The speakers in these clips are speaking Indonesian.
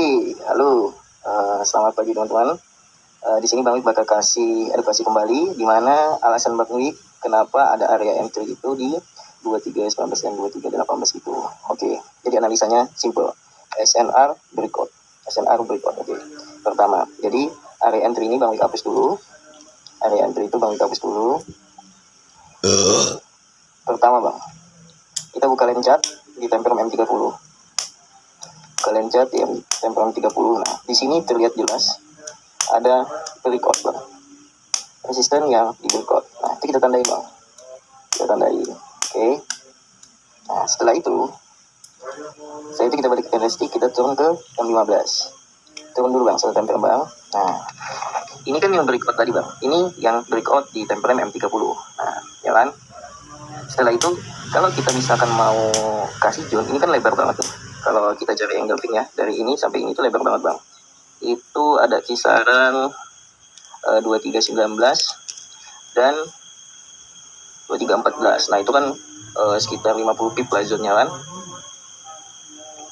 Oke, halo. Selamat pagi teman-teman. Di sini Bang Wik bakal kasih edukasi kembali di mana alasan Bang Wik kenapa ada area entry itu di 2319 dan 2318 itu. Oke, jadi analisanya simple. SNR berikut. SNR berikut. Oke. Pertama, jadi area entry ini Bang Wik hapus dulu. Area entry itu Bang Wik hapus dulu. Pertama, Bang. Kita buka line chart di temperum M30. Kalian chat ya temperum 30. Nah, di sini terlihat jelas ada breakout, Bang. Resisten yang di breakout. Nah, itu kita tandai, Bang. Kita tandai. Oke. Nah, setelah itu kita balik ke candlestick, kita turun ke M15. Turun dulu, Bang, setelah temperum, Bang. Nah, ini kan yang breakout tadi, Bang. Ini yang breakout di temperum M30. Nah, ya kan? Setelah itu, kalau kita misalkan mau kasih zone, ini kan lebar banget nih. Kalau kita cari angle pink ya, dari ini sampai ini tuh lebar banget, Bang. Itu ada kisaran 2319 dan 2314. Nah, itu kan sekitar 50 pip lah zone-nya kan.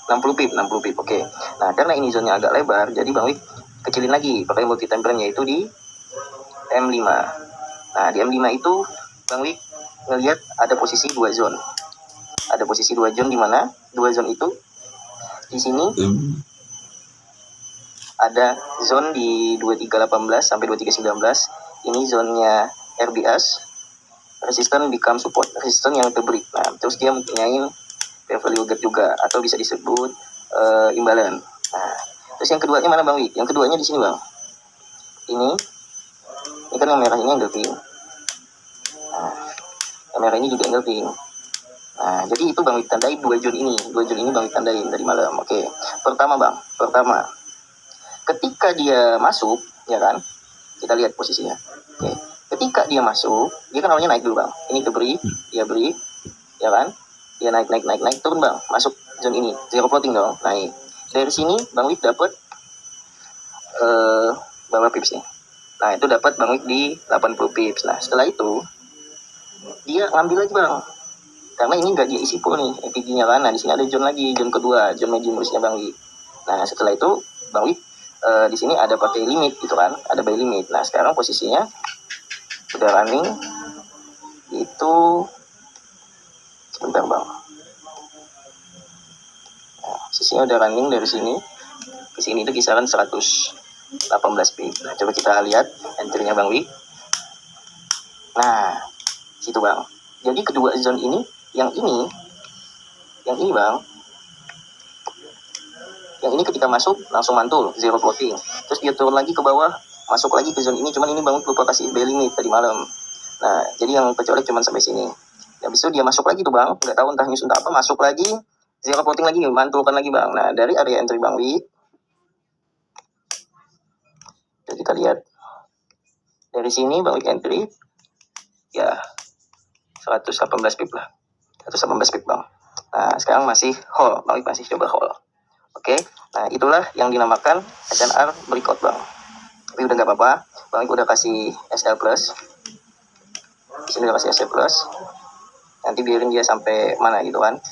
60 pip. Oke. Nah, karena ini zone-nya agak lebar, jadi Bang Wik kecilin lagi pakai multi tempernya itu di M5. Nah, di M5 itu Bang Wik ngelihat ada posisi 2 zone. Ada posisi 2 zone di mana 2 zone itu di sini ada zone di 2318 sampai 2319. Ini zonnya RBS, resisten become support, resisten yang terbreak. Nah, terus dia mempunyai value gap juga atau bisa disebut imbalance. Nah, terus yang keduanya mana, Bang Wik? Yang keduanya di sini, Bang. Ini kan yang merah ini angle pink. Nah, yang merah ini juga angle pink. Nah, jadi itu Bang Wik tandai 2 zone ini. 2 zone ini Bang Wik tandai dari malam. Oke. Pertama, Bang. Ketika dia masuk, ya kan? Kita lihat posisinya. Oke. Ketika dia masuk, dia kan awalnya naik dulu, Bang. Ini ke break, dia break, ya kan? Dia naik, turun, Bang. Masuk zone ini. Zero floating dong, naik. Dari sini Bang Wik dapat berapa pips nih? Nah, itu dapat Bang Wik di 80 pips. Nah, setelah itu dia ngambil lagi, Bang. Karena ini nggak dia isi full nih EPG-nya kan. Nah, di sini ada zone lagi, zone kedua, zone medium risk-nya Bang Wik. Nah, setelah itu Bang Wik di sini ada pakai limit gitu kan, ada buy limit. Nah, sekarang posisinya udah running itu sebentar, Bang. Nah, posisinya udah running dari sini ke sini itu kisaran 118 pip. Nah, coba kita lihat entry-nya Bang Wik. Nah, situ, Bang. Jadi kedua zone ini, yang ini Bang, yang ini ketika masuk langsung mantul, zero floating. Terus dia turun lagi ke bawah, masuk lagi ke zone ini, cuman ini Bang lupa kasih buy limit tadi malam. Nah, jadi yang kecolek cuman sampai sini. Habis itu dia masuk lagi tuh, Bang, nggak tahu entah nyusun apa, masuk lagi, zero floating lagi, mantulkan lagi, Bang. Nah, dari area entry Bang Wik, jadi kita lihat dari sini Bang Wik entry ya 118 pip lah, 118 pip, Bang. Nah, sekarang masih hold, Bang Wik masih coba hold. Oke, nah itulah yang dinamakan SNR breakout, Bang. Tapi udah nggak apa-apa, Bang Wik udah kasih SL plus. Di sini udah kasih SL plus. Nanti biarin dia sampai mana gitu kan.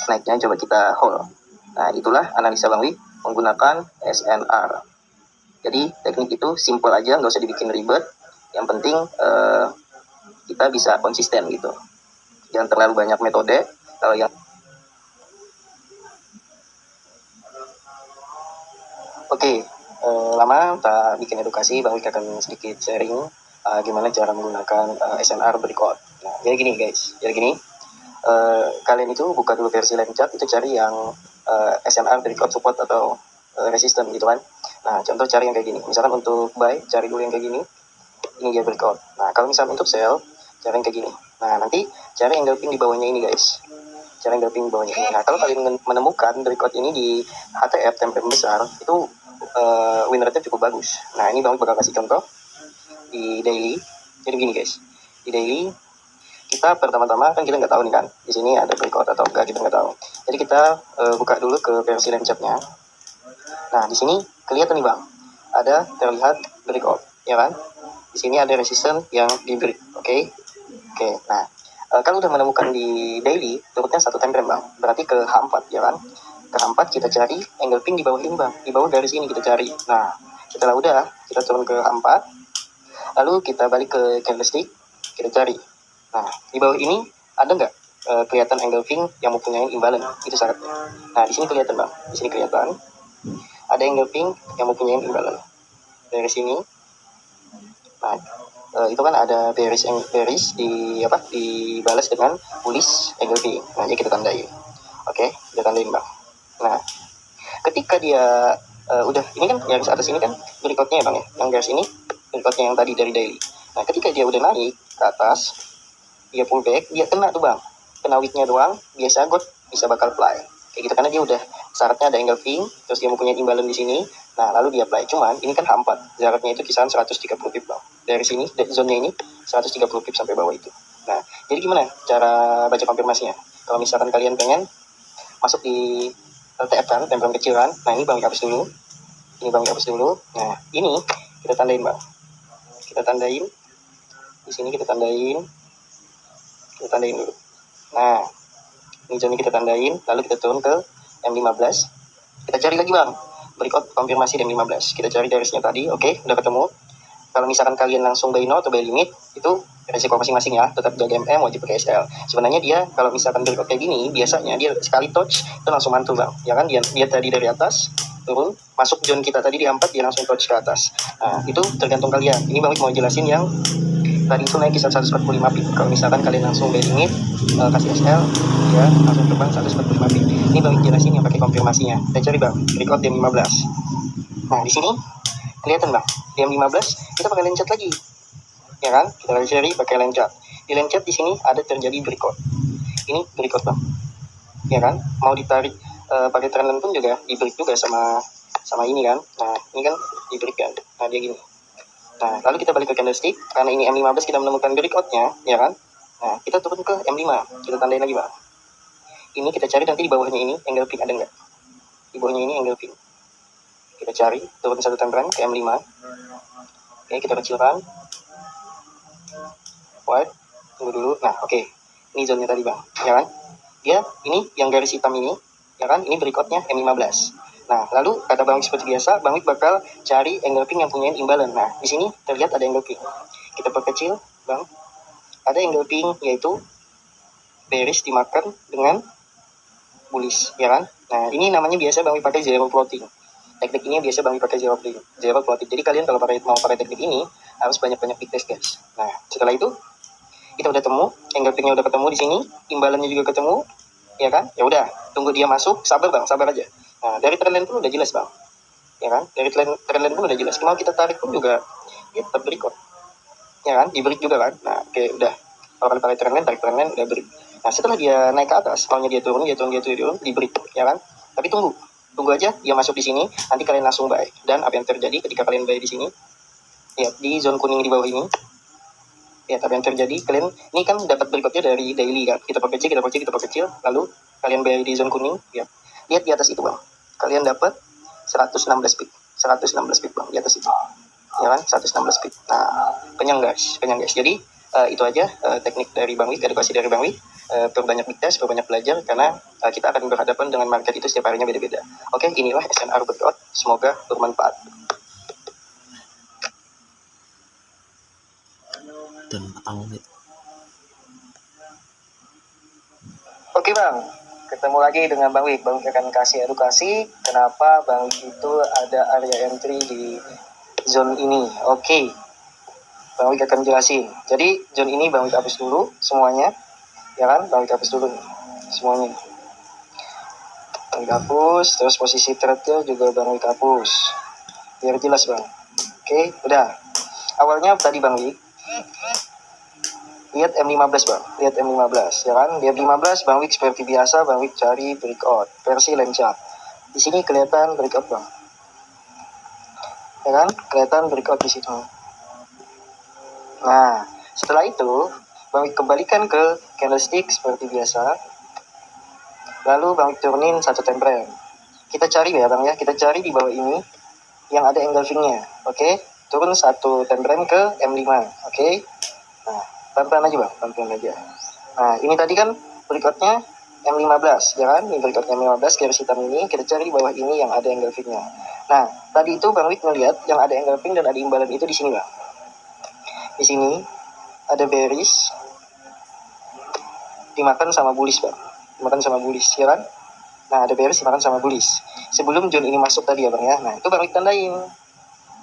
Naiknya coba kita hold. Nah, itulah analisa Bang Wik menggunakan SNR. Jadi teknik itu simple aja, nggak usah dibikin ribet. Yang penting kita bisa konsisten gitu. Jangan terlalu banyak metode. Kalau yang Oke, lama tak bikin edukasi, Bang Wik akan sedikit sharing gimana cara menggunakan SNR breakout. Nah, jadi gini guys, kalian itu buka dulu versi line chart, itu cari yang SNR breakout support atau resistance gitu kan. Nah, contoh cari yang kayak gini. Misalkan untuk buy, cari dulu yang kayak gini. Ini dia breakout. Nah, kalau misalkan untuk sell, cari yang kayak gini. Nah, nanti cari angle pink di bawahnya ini guys. Cari angle pink di bawahnya ini. Nah, kalau kalian menemukan breakout ini di HTF template besar, itu win rate-nya cukup bagus. Nah, ini Bang bakal kasih contoh di daily. Jadi begini guys, di daily kita pertama-tama kan kita nggak tahu nih kan, di sini ada breakout atau enggak, kita nggak tahu. Jadi kita buka dulu ke versi line chart-nya. Nah, di sini kelihatan nih Bang, ada terlihat breakout, ya kan? Di sini ada resistance yang di break, oke? Nah, kalau udah menemukan di daily, turutnya satu time frame Bang, berarti ke H4 ya kan? ke H4 kita cari angle pink di bawah ini bang, di bawah garis ini kita cari. Nah setelah udah kita turun ke H4, lalu kita balik ke candlestick, kita cari. Nah di bawah ini ada nggak kelihatan angle pink yang mempunyai imbalance? Itu syaratnya. Nah di sini kelihatan bang, di sini kelihatan ada angle pink yang mempunyai imbalance dari sini. Nah itu kan ada bearish di apa, dibalas dengan bullish angle pink. Nah jadi kita tandain. Oke, kita tandain bang. Nah ketika dia udah, ini kan garis atas ini kan berikutnya ya bang ya, yang garis ini berikutnya yang tadi dari daily. Nah ketika dia udah naik ke atas, dia pull back, dia kena tuh bang, kena wicknya doang, biasa God bisa bakal apply kayak gitu, karena dia udah syaratnya ada angle pink, terus dia mempunyai imbalance di sini. Nah lalu dia apply, cuman ini kan H4, syaratnya itu kisaran 130 pip bang, dari sini, dari zona ini 130 pip sampai bawah itu. Nah jadi gimana cara baca konfirmasinya? Kalau misalkan kalian pengen masuk di LTF kan, tempelan kecil kan, nah ini bang hapus dulu, ini bang hapus dulu. Nah ini kita tandain bang, kita tandain di sini, kita tandain dulu. Nah ini zona kita tandain, lalu kita turun ke M15, kita cari lagi bang, breakout konfirmasi di M15, kita cari garisnya tadi. Oke, udah ketemu. Kalau misalkan kalian langsung buy no atau buy limit, itu resiko masing-masing ya, tetap jaga MM, wajib pakai SL. Sebenarnya dia kalau misalkan breakout kayak gini, biasanya dia sekali touch itu langsung mantul bang, ya kan, dia tadi dari atas turun masuk zone kita tadi di 4, dia langsung touch ke atas. Nah itu tergantung kalian. Ini bang mau jelasin yang tadi itu naik kisar 145 pip. Kalau misalkan kalian langsung buy limit, kasih SL, ya langsung terbang 145 pip. Ini bang jelasin yang pakai konfirmasinya. Kita cari bang breakout di 15. Nah di sini kelihatan bang, di M15 kita pakai line chart lagi, ya kan, kita cari pakai line chart. Di line chart di sini ada terjadi breakout, ini breakout bang, ya kan, mau ditarik pakai trendline pun juga di break juga sama ini kan. Nah ini kan di break kan, nah dia gini. Nah lalu kita balik ke candlestick, karena ini M15 kita menemukan breakoutnya, ya kan. Nah kita turun ke M5, kita tandain lagi bang. Ini kita cari nanti di bawahnya ini angle pink ada nggak, di bawahnya ini angle pink kita cari, turun satu tempran ke M5. Oke, kita kecilkan. White, tunggu dulu. Nah, oke. Ini zone-nya tadi, bang. Ya kan? Dia, ini yang garis hitam ini, ya kan? Ini breakout-nya M15. Nah, lalu kata Bang Wik seperti biasa, Bang Wik bakal cari angle pink yang punya imbalance. Nah, di sini terlihat ada angle pink. Kita perkecil, bang. Ada angle pink, yaitu bearish dimakan dengan bullish, ya kan? Nah, ini namanya biasa Bang Wik pakai zero floating. Teknik ini biasa Bang pakai zero floating. Jadi kalian kalau mau pakai teknik ini harus banyak-banyak big test guys. Nah setelah itu kita udah temu, angle pinknya udah ketemu di sini, imbalannya juga ketemu, ya kan? Ya udah, tunggu dia masuk, sabar bang, sabar aja. Nah dari trendline pun udah jelas bang, ya kan? Dari trendline pun udah jelas. Mau kita tarik pun juga, ya tetap berikut, ya kan? Di break juga kan? Nah oke udah, kalau pakai trendline, tarik trendline udah break. Nah setelah dia naik ke atas, maunya dia turun, di break, ya kan? Tapi tunggu aja dia masuk di sini, nanti kalian langsung buy. Dan apa yang terjadi ketika kalian buy di sini, ya di zone kuning di bawah ini, ya apa yang terjadi, kalian ini kan dapat berikutnya dari daily kan, kita perkecil, lalu kalian buy di zone kuning, ya lihat di atas itu bang, kalian dapat 116 pip bang di atas itu, ya kan, 116 pip. Nah kenyang guys. Jadi itu aja teknik dari Bang Wik, edukasi dari Bang Wik. Perbanyak big test, perbanyak belajar, karena kita akan berhadapan dengan market itu setiap harinya beda-beda. Oke, inilah SNR Breakout, semoga bermanfaat. Oke bang, ketemu lagi dengan Bang Wik. Bang Wik akan kasih edukasi kenapa Bang Wik itu ada area entry di zone ini. Oke, Bang Wik akan jelasin. Jadi zone ini Bang Wik hapus dulu semuanya, ya kan, Bang Wik hapus dulu semuanya. Bang Wik hapus, terus posisi trade juga Bang Wik hapus, biar jelas bang. Oke, udah. Awalnya tadi Bang Wik lihat M15 bang, lihat M15, ya kan, di M15 Bang Wik seperti biasa, Bang Wik cari breakout versi line chart. Di sini kelihatan breakout bang, ya kan, kelihatan breakout di situ. Nah setelah itu Bang Wik kembalikan ke candlestick seperti biasa, lalu Bang Wik turunin satu temperan. Kita cari ya bang ya, kita cari di bawah ini yang ada engulfingnya. Oke, turun satu temperan ke M5. Oke, nah pelan-pelan aja bang, pelan-pelan aja. Nah ini tadi kan berikutnya M15, ya kan? Ini breakout M15 garis hitam ini, kita cari di bawah ini yang ada engulfingnya. Nah, tadi itu Bang Wik ngeliat yang ada engulfing dan ada imbalan itu di sini, Bang. Di sini ada bearish dimakan sama bullish, Bang. Dimakan sama bullish, ya kan? Nah, ada bearish dimakan sama bullish. Sebelum John ini masuk tadi ya, Bang ya. Nah, itu Bang Wik tandain.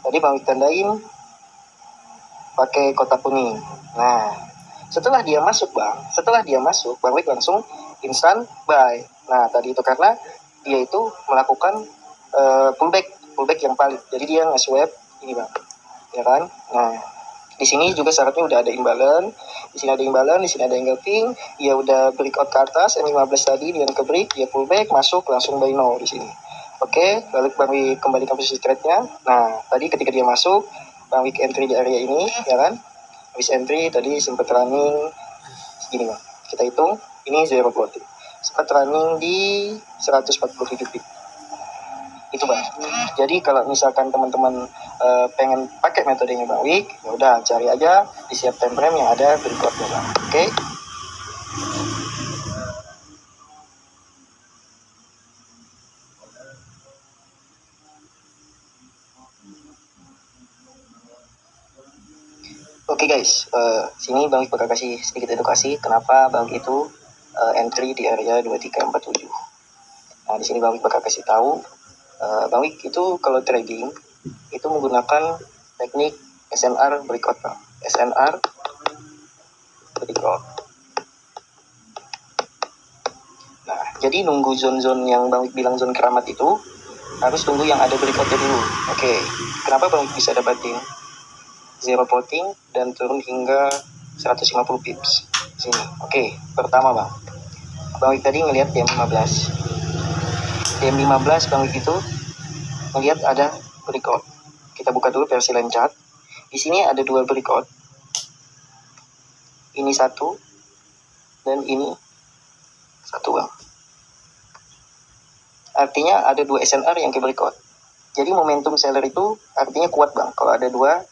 Tadi Bang Wik tandain pakai kotak kuning. Nah, setelah dia masuk, Bang Wik langsung instan buy. Nah, tadi itu karena dia itu melakukan pullback yang valid. Jadi dia nge-swap ini, Bang. Ya kan? Nah, di sini juga syaratnya udah ada imbalan. Di sini ada imbalan, di sini ada engulfing. Dia udah breakout ke atas M15 tadi, dia ke break, dia pullback, masuk langsung buy now di sini. Oke, lalu Bang Wik kembalikan posisi trade-nya. Nah, tadi ketika dia masuk, Bang Wik entry di area ini, ya kan? Habis entry tadi sempat running segini, Bang. Kita hitung, ini zero floating. Sempat running di 147 pip. Itu, Bang. Jadi kalau misalkan teman-teman pengen pakai metodenya Bang Wik, ya udah cari aja di setiap time frame yang ada berikutnya, Bang. Oke. Oke guys, sini Bang Wik bakal kasih sedikit edukasi kenapa Bang Wik itu entry di area 2347. Nah, di sini Bang Wik bakal kasih tahu Bang Wik itu kalau trading itu menggunakan teknik SNR breakout, Bang. SNR breakout. Nah, jadi nunggu zone-zone yang Bang Wik bilang zone keramat itu harus tunggu yang ada breakoutnya dulu. Oke, kenapa Bang Wik bisa dapatin zero floating dan turun hingga 150 pips sini? Oke, pertama Bang Wik tadi ngelihat DM15. DM15 Bang Wik itu ngelihat ada breakout. Kita buka dulu versi line chart. Di sini ada dua breakout. Ini satu dan ini satu, Bang. Artinya ada dua SNR yang ke breakout. Jadi momentum seller itu artinya kuat, Bang, kalau ada dua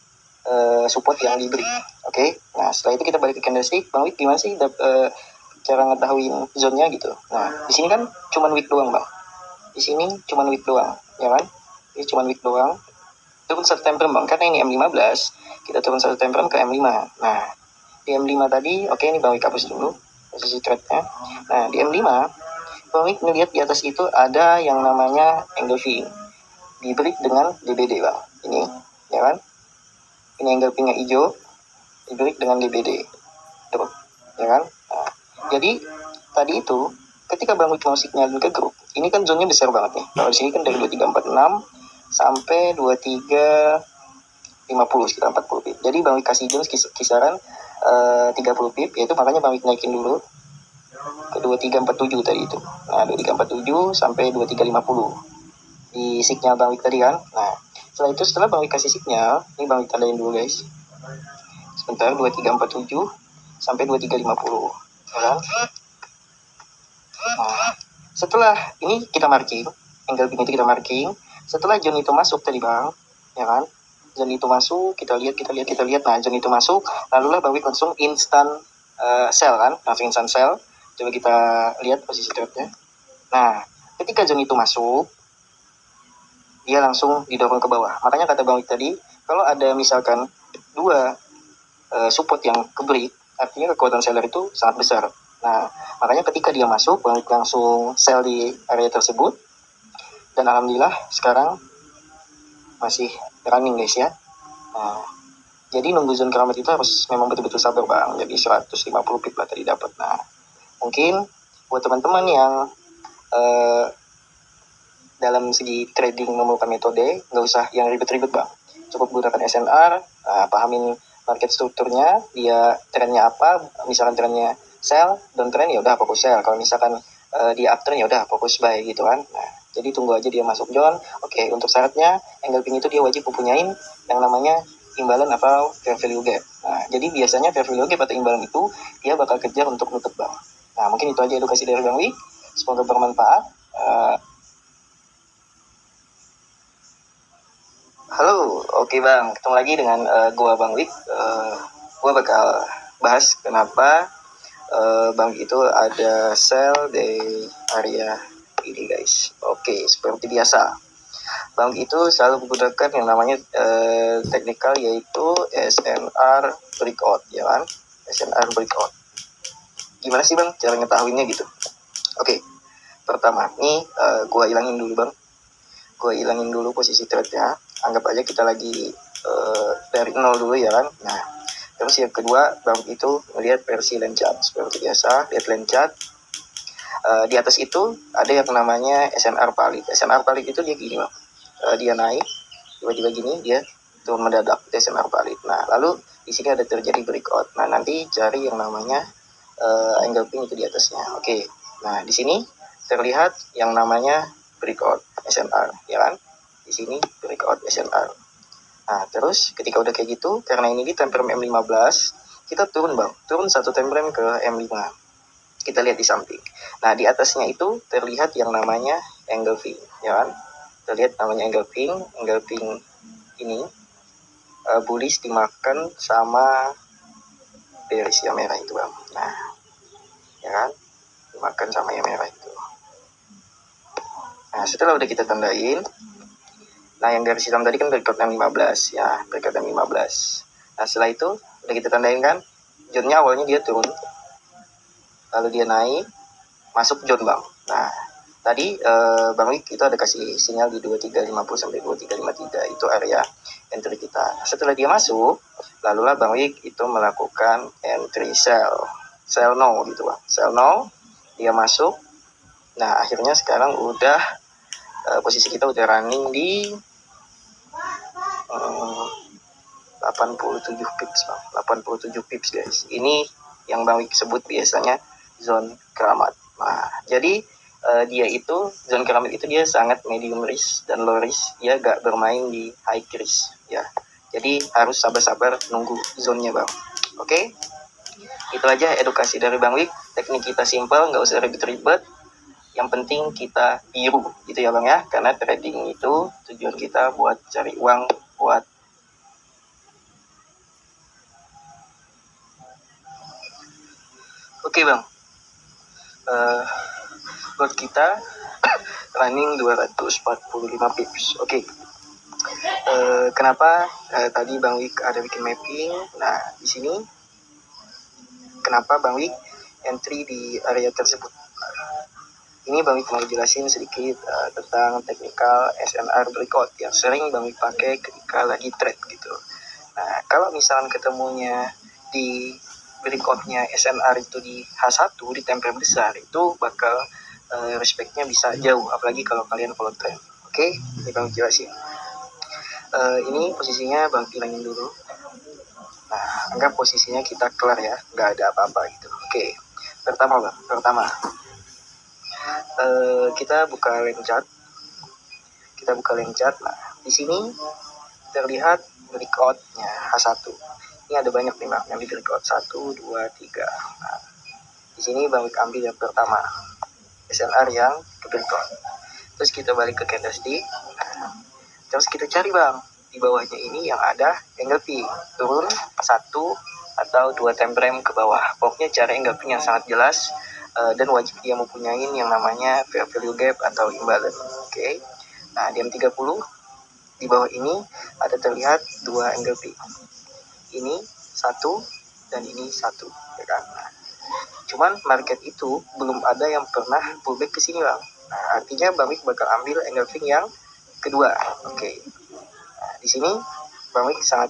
support yang diberi. Oke. Nah, setelah itu kita balik ke candlestick. Bang Wik gimana sih cara ngetahuin zone-nya gitu? Nah, di sini kan cuman wick doang, Bang. Di sini cuman wick doang, ya kan? Ini cuman wick doang. Turun satu time frame, Bang. Karena ini M15, kita turun satu time frame ke M5. Nah, di M5 tadi, oke, ini Bang Wik hapus dulu posisi trade-nya. Nah, di M5 Bang Wik ngelihat di atas itu ada yang namanya engulfing. Di break dengan DBD, Bang. Ini, ya kan? Ini engulfingnya hijau, di break dengan DBD. Tuh, ya kan? Nah, jadi tadi itu ketika Bang Wik mau signalin ke grup, ini kan zone-nya besar banget nih. Kalau di sini kan dari 2346 sampai 2350 sekitar 40 pip. Jadi Bang Wik kasih zone kisaran 30 pip, yaitu makanya Bang Wik naikin dulu ke 2347 tadi itu. Nah, 2347 sampai 2350 di signal Bang Wik tadi kan. Nah, setelah Bang Wik kasih signal, ini Bang Wik tandain dulu guys. Sebentar, 2347 sampai 2350. Ya kan? Nah, setelah ini kita marking, engulfing itu kita marking. Setelah zone itu masuk tadi, Bang, ya kan? Zone itu masuk, kita lihat. Nah, zone itu masuk, lalu Bang Wik langsung instant sell kan? Langsung instant sell. Coba kita lihat posisi trade-nya. Nah, ketika zone itu masuk, dia langsung didorong ke bawah. Makanya kata Bang Wik tadi, kalau ada misalkan dua support yang ke break, artinya kekuatan seller itu sangat besar. Nah, makanya ketika dia masuk, Bang Wik langsung sell di area tersebut. Dan alhamdulillah sekarang masih running guys ya. Nah, jadi nunggu zone keramat itu harus memang betul-betul sabar, Bang. Jadi 150 pip lah tadi dapat. Nah, mungkin buat teman-teman yang dalam segi trading memerlukan metode, nggak usah yang ribet-ribet, Bang. Cukup gunakan SNR, pahamin market strukturnya, dia trennya apa, misalkan trennya sell, dan tren ya udah fokus sell. Kalau misalkan dia uptrend ya udah fokus buy gitu kan. Nah, jadi tunggu aja dia masuk zone. Oke, untuk syaratnya engulfing itu dia wajib mempunyai yang namanya imbalan atau fair value gap. Nah, jadi biasanya fair value gap atau imbalan itu dia bakal kejar untuk nutup, Bang. Nah, mungkin itu aja edukasi dari Bang Wik. Semoga bermanfaat. Halo, oke Bang, ketemu lagi dengan gua Bang Wik. Gua bakal bahas kenapa bank itu ada sell di area ini guys. Oke, seperti biasa. Bank itu selalu menggunakan yang namanya technical, yaitu SNR breakout, ya kan? SNR breakout. Gimana sih bang cara ngetahuinnya gitu? Oke, pertama nih gua ilangin dulu bang. Gua ilangin dulu posisi trade-nya. Anggap aja kita lagi dari nol dulu ya kan. Nah, terus yang kedua bank itu melihat versi line chart seperti biasa. Lihat line chart. Di atas itu ada yang namanya SNR palit. SNR palit itu dia gini bang. Dia naik tiba-tiba gini, dia turun mendadak, SNR palit. Nah, lalu di sini ada terjadi breakout. Nah, nanti cari yang namanya engulfing itu di atasnya. Oke. Nah, di sini terlihat yang namanya breakout SNR, ya kan? Di sini breakout SNR. Nah, terus ketika udah kayak gitu, karena ini di time frame M15, kita turun bang, turun satu time frame ke M5. Kita lihat di samping. Nah, di atasnya itu terlihat yang namanya engulfing, ya kan? Terlihat namanya engulfing ini bullish dimakan sama bearish yang merah itu bang. Nah, ya kan? Dimakan sama yang merah itu. Nah, setelah udah kita tandain, nah yang garis hitam tadi kan breakout M15 ya, breakout M15. Nah, setelah itu udah kita tandain kan, zonnya awalnya dia turun, lalu dia naik, masuk zone bang. Nah, tadi Bang Wik itu ada kasih sinyal di 2350 sampai 2353, itu area entry kita. Setelah dia masuk, lalulah Bang Wik itu melakukan entry sell no gitu bang. Sell no, dia masuk. Nah, akhirnya sekarang udah posisi kita udah running di 87 pips bang. 87 pips guys. Ini yang Bang Wik sebut biasanya zone keramat. Nah, jadi dia itu zone keramik itu dia sangat medium risk dan low risk, dia gak bermain di high risk ya, jadi harus sabar-sabar nunggu zonnya bang. Oke, itu aja edukasi dari Bang Wik. Teknik kita simple, nggak usah ribet-ribet, yang penting kita biru gitu ya bang ya, karena trading itu tujuan kita buat cari uang, buat oke bang. Buat kita running 245 pips. Oke. Kenapa tadi Bang Wik ada bikin mapping? Nah, di sini kenapa Bang Wik entry di area tersebut? Ini Bang Wik mau jelasin sedikit tentang technical SNR breakout yang sering Bang Wik pakai ketika lagi trade gitu. Nah, kalau misalnya ketemunya di breakoutnya SNR itu di H1 di time frame besar, itu bakal respectnya bisa jauh, apalagi kalau kalian follow trend. Oke, ini Bang Wik jelasin. Ini posisinya Bang hilangin dulu. Nah, anggap posisinya kita kelar ya, nggak ada apa-apa gitu. Oke, pertama bang, kita buka line chart. Nah, di sini terlihat breakoutnya H1. Ini ada banyak nih bang, yang di breakout 1, 2, 3. Nah, di sini Bang Wik ambil yang pertama, SNR yang ke breakout. Terus kita balik ke candlestick. Nah, terus kita cari bang, di bawahnya ini yang ada engulfing, turun 1 atau 2 time frame ke bawah. Pokoknya cara engulfing yang sangat jelas, dan wajib dia mempunyai yang namanya fair value gap atau imbalance. Oke. Nah, di M30 di bawah ini ada terlihat 2 engulfing. Ini 1 dan ini 1, ya kan? Nah, cuman market itu belum ada yang pernah pullback ke sini bang. Nah, artinya Bang Wik bakal ambil engulfing yang kedua. Oke. Nah, di sini Bang Wik sangat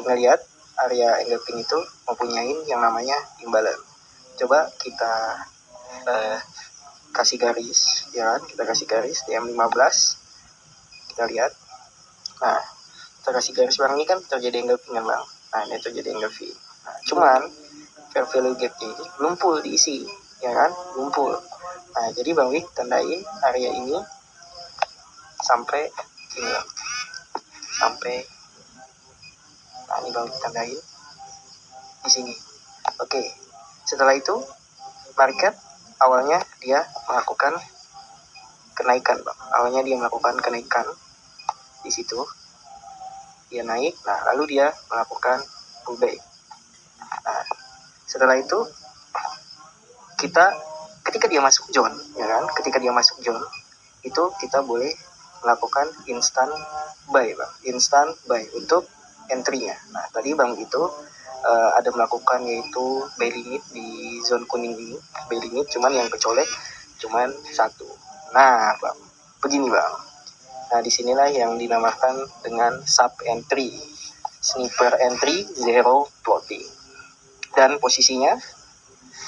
ngelihat area engulfing itu mempunyai yang namanya imbalance. Coba kita kasih garis, ya kan? Kita kasih garis di M15. Kita lihat. Nah, kita kasih garis bang, ini kan terjadi engulfing kan bang. Nah, ini terjadi engulfing. Nah, cuman fair value gap ini belum full diisi, ya kan? Belum full. Nah, jadi Bang Wik tandain area ini sampai ini, sampai, nah ini Bang Wik tandain di sini. Oke, setelah itu market awalnya dia melakukan kenaikan bang. Awalnya dia melakukan kenaikan di situ, dia naik. Nah, lalu dia melakukan pullback. Nah, setelah itu ketika dia masuk zone, ya kan, ketika dia masuk zone itu kita boleh melakukan instant buy, Bang, instant buy untuk entry-nya. Nah, tadi Bang itu ada melakukan yaitu buy limit di zone kuning ini, buy limit, cuman yang kecolek cuman satu. Nah, Bang, begini Bang. Nah, disinilah yang dinamakan dengan sub entry, sniper entry, zero floating. Dan posisinya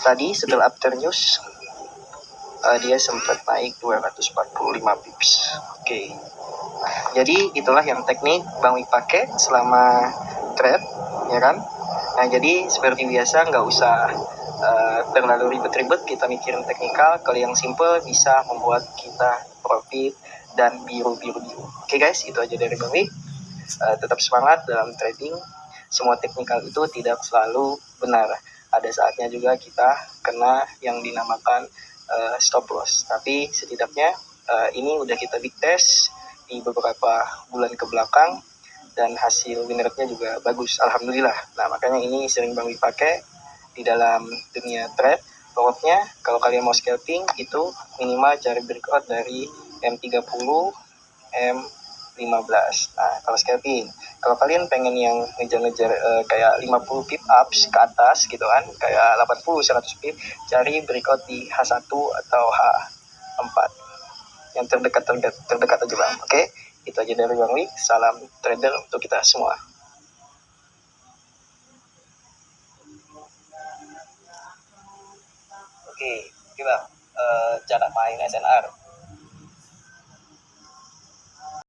tadi setelah after news dia sempat naik 245 pips. Oke. Jadi itulah yang teknik Bang Wik pakai selama trade, ya kan? Nah, jadi seperti biasa nggak usah terlalu ribet-ribet kita mikirin teknikal. Kalau yang simple bisa membuat kita profit dan biru-biru. Oke guys, itu aja dari Bang Wik. Tetap semangat dalam trading. Semua teknikal itu tidak selalu benar. Ada saatnya juga kita kena yang dinamakan stop loss. Tapi setidaknya ini udah kita big test di beberapa bulan ke belakang dan hasil win rate-nya juga bagus, alhamdulillah. Nah, makanya ini sering Bang Wik pakai di dalam dunia trade. Pokoknya kalau kalian mau scalping itu minimal cari breakout dari M30, M15. Nah, kalau scalping, kalau kalian pengen yang ngejar-ngejar kayak 50 pip ups ke atas gitu kan, kayak 80 100 pip, cari breakout di H1 atau H4. Yang terdekat aja Bang. Oke, itu aja dari Bang Wik. Salam trader untuk kita semua. Oke, Bang, cara main SNR